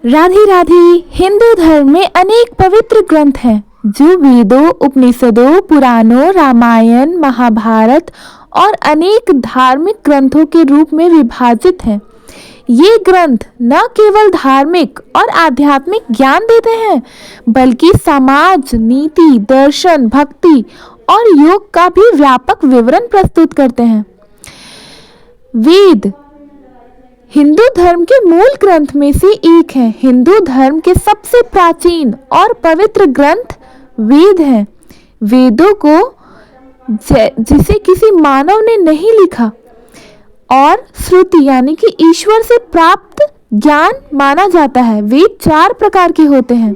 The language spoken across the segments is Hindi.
राधे राधे। हिंदू धर्म में अनेक पवित्र ग्रंथ हैं जो वेदों, उपनिषदों, पुराणों, रामायण, महाभारत और अनेक धार्मिक ग्रंथों के रूप में विभाजित हैं। ये ग्रंथ न केवल धार्मिक और आध्यात्मिक ज्ञान देते हैं, बल्कि समाज, नीति, दर्शन, भक्ति और योग का भी व्यापक विवरण प्रस्तुत करते हैं। वेद हिंदू धर्म के मूल ग्रंथ में से एक है। हिंदू धर्म के सबसे प्राचीन और पवित्र ग्रंथ वेद हैं। वेदों को जिसे किसी मानव ने नहीं लिखा और श्रुति यानी कि ईश्वर से प्राप्त ज्ञान माना जाता है। वेद 4 प्रकार के होते हैं।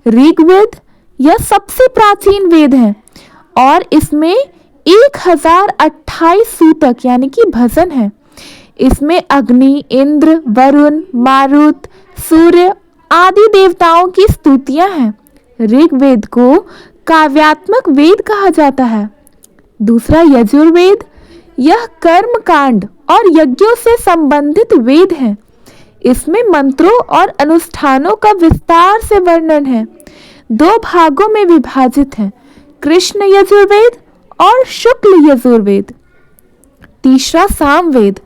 ऋग्वेद यह सबसे प्राचीन वेद है और इसमें 1028 सूतक यानी कि भजन है। इसमें अग्नि, इंद्र, वरुण, मारुत, सूर्य आदि देवताओं की स्तुतियां हैं। ऋग्वेद को काव्यात्मक वेद कहा जाता है। दूसरा यजुर्वेद, यह कर्म कांड और यज्ञों से संबंधित वेद है। इसमें मंत्रों और अनुष्ठानों का विस्तार से वर्णन है। 2 भागों में विभाजित है, कृष्ण यजुर्वेद और शुक्ल यजुर्वेद। तीसरा सामवेद,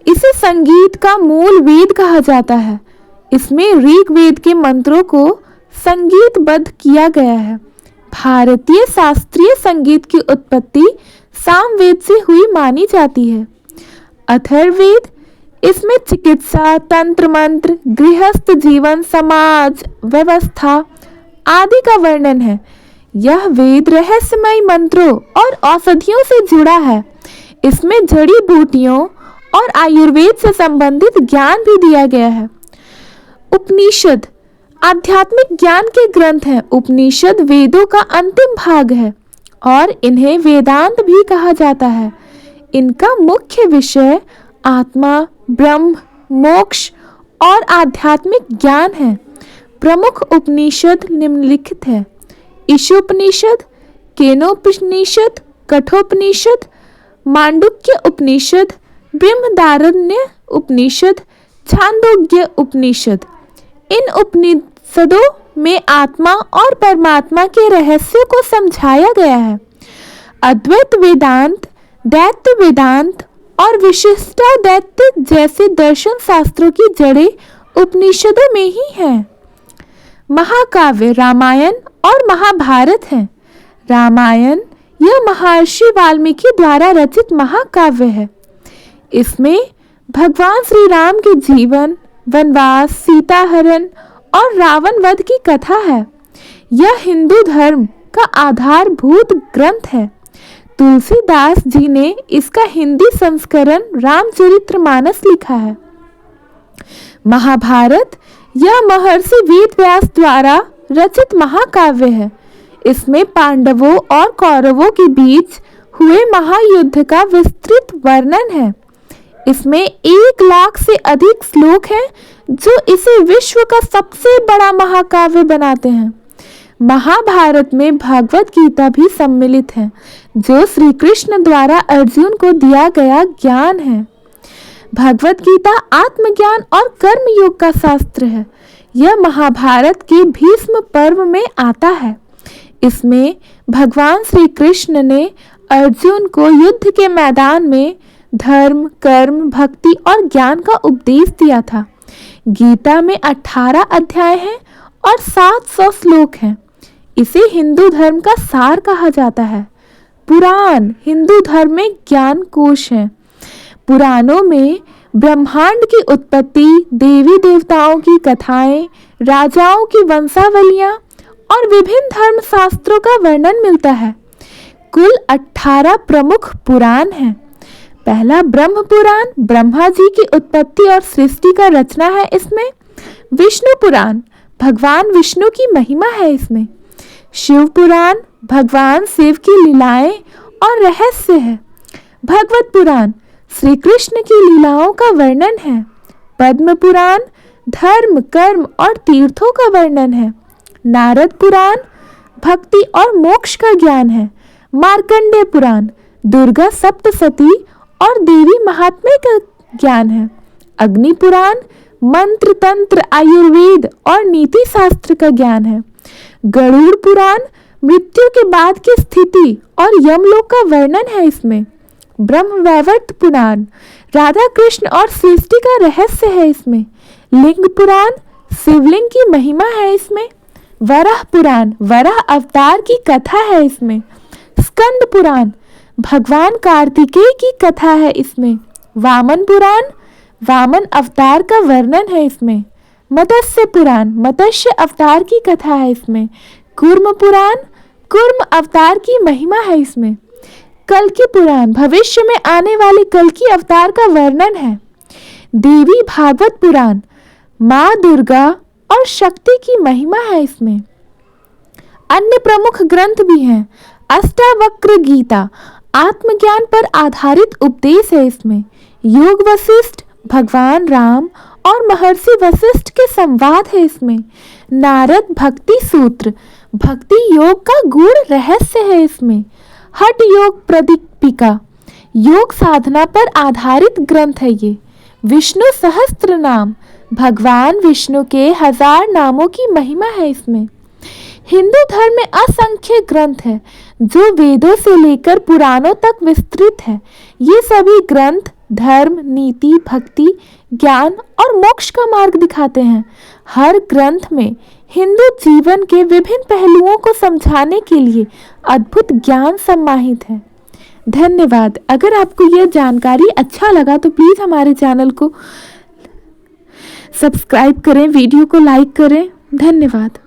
इसे संगीत का मूल वेद कहा जाता है। इसमें ऋग्वेद के मंत्रों को संगीतबद्ध किया गया है। भारतीय शास्त्रीय संगीत की उत्पत्ति सामवेद से हुई मानी जाती है। अथर्ववेद, इसमें चिकित्सा, तंत्र मंत्र, गृहस्थ जीवन, समाज व्यवस्था आदि का वर्णन है। यह वेद रहस्यमय मंत्रों और औषधियों से जुड़ा है। इसमें जड़ी बूटियों और आयुर्वेद से संबंधित ज्ञान भी दिया गया है। उपनिषद आध्यात्मिक ज्ञान के ग्रंथ हैं। उपनिषद वेदों का अंतिम भाग है और इन्हें वेदांत भी कहा जाता है। इनका मुख्य विषय आत्मा, ब्रह्म, मोक्ष और आध्यात्मिक ज्ञान है। प्रमुख उपनिषद निम्नलिखित है: ईशोपनिषद, केनोपनिषद, कठोपनिषद, मांडुक्य उपनिषद, बृहदारण्य उपनिषद, छांदोग्य उपनिषद। इन उपनिषदों में आत्मा और परमात्मा के रहस्यों को समझाया गया है। अद्वैत वेदांत, द्वैत वेदांत और विशिष्टाद्वैत जैसे दर्शन शास्त्रों की जड़ें उपनिषदों में ही हैं। महाकाव्य रामायण और महाभारत हैं। रामायण यह महर्षि वाल्मीकि द्वारा रचित महाकाव्य है। इसमें भगवान श्री राम के जीवन, वनवास, सीता हरण और रावण वध की कथा है। यह हिंदू धर्म का आधारभूत ग्रंथ है। तुलसीदास जी ने इसका हिंदी संस्करण रामचरितमानस लिखा है। महाभारत यह महर्षि वेदव्यास द्वारा रचित महाकाव्य है। इसमें पांडवों और कौरवों के बीच हुए महायुद्ध का विस्तृत वर्णन है। इसमें 1 लाख से अधिक श्लोक हैं जो इसे विश्व का सबसे बड़ा महाकाव्य बनाते हैं। महाभारत में भगवत गीता भी सम्मिलित है जो श्री कृष्ण द्वारा अर्जुन को दिया गया ज्ञान है। भगवत गीता आत्मज्ञान और कर्म योग का शास्त्र है। यह महाभारत के भीष्म पर्व में आता है। इसमें भगवान श्री कृष्ण ने अर्जुन को युद्ध के मैदान में धर्म, कर्म, भक्ति और ज्ञान का उपदेश दिया था। गीता में 18 अध्याय हैं और 700 श्लोक हैं। इसे हिंदू धर्म का सार कहा जाता है। पुराण हिंदू धर्म में ज्ञान कोश है। पुराणों में ब्रह्मांड की उत्पत्ति, देवी देवताओं की कथाएं, राजाओं की वंशावलियां और विभिन्न धर्म शास्त्रों का वर्णन मिलता है। कुल 18 प्रमुख पुराण हैं। पहला ब्रह्म पुराण, ब्रह्मा जी की उत्पत्ति और सृष्टि का रचना है। इसमें विष्णु पुराण, भगवान विष्णु की महिमा है। इसमें शिव पुराण, भगवान शिव की लीलाएं और रहस्य है। भगवत पुराण, श्री कृष्ण की लीलाओं का वर्णन है। पद्म पुराण, धर्म, कर्म और तीर्थों का वर्णन है। नारद पुराण, भक्ति और मोक्ष का ज्ञान है। मार्कंडेय पुराण, दुर्गा सप्तशती और देवी महात्म्य का ज्ञान है। अग्नि पुराण, मंत्र तंत्र आयुर्वेद और नीति शास्त्र का ज्ञान है। गरुड़ पुराण मृत्यु के बाद की स्थिति और यमलोक का वर्णन है इसमें। ब्रह्मवैवर्त पुराण राधा कृष्ण और सृष्टि का रहस्य है इसमें। लिंग पुराण शिवलिंग की महिमा है इसमें। वराह पुराण वराह अवतार की कथा है इसमें। स्कंद पुराण भगवान कार्तिकेय की कथा है इसमें। वामन पुराण वामन अवतार का वर्णन है इसमें। मत्स्य पुराण मत्स्य अवतार की कथा है इसमें। कूर्म पुराण कूर्म अवतार की महिमा है इसमें। कल्कि पुराण भविष्य में आने वाले कल्कि अवतार का वर्णन है। देवी भागवत पुराण माँ दुर्गा और शक्ति की महिमा है इसमें। अन्य प्रमुख ग्रंथ भी हैं। अष्टावक्र गीता आत्मज्ञान पर आधारित उपदेश है इसमें। योग वशिष्ठ भगवान राम और महर्षि वशिष्ठ के संवाद है इसमें। नारद भक्ति सूत्र भक्ति योग का गूढ़ रहस्य है इसमें। हठ योग प्रदीपिका योग साधना पर आधारित ग्रंथ है ये। विष्णु सहस्त्र नाम भगवान विष्णु के 1000 नामों की महिमा है इसमें। हिंदू धर्म में असंख्य ग्रंथ है जो वेदों से लेकर पुराणों तक विस्तृत है। ये सभी ग्रंथ धर्म नीति भक्ति ज्ञान और मोक्ष का मार्ग दिखाते हैं। हर ग्रंथ में हिंदू जीवन के विभिन्न पहलुओं को समझाने के लिए अद्भुत ज्ञान समाहित है। धन्यवाद। अगर आपको यह जानकारी अच्छा लगा तो प्लीज़ हमारे चैनल को सब्सक्राइब करें, वीडियो को लाइक करें। धन्यवाद।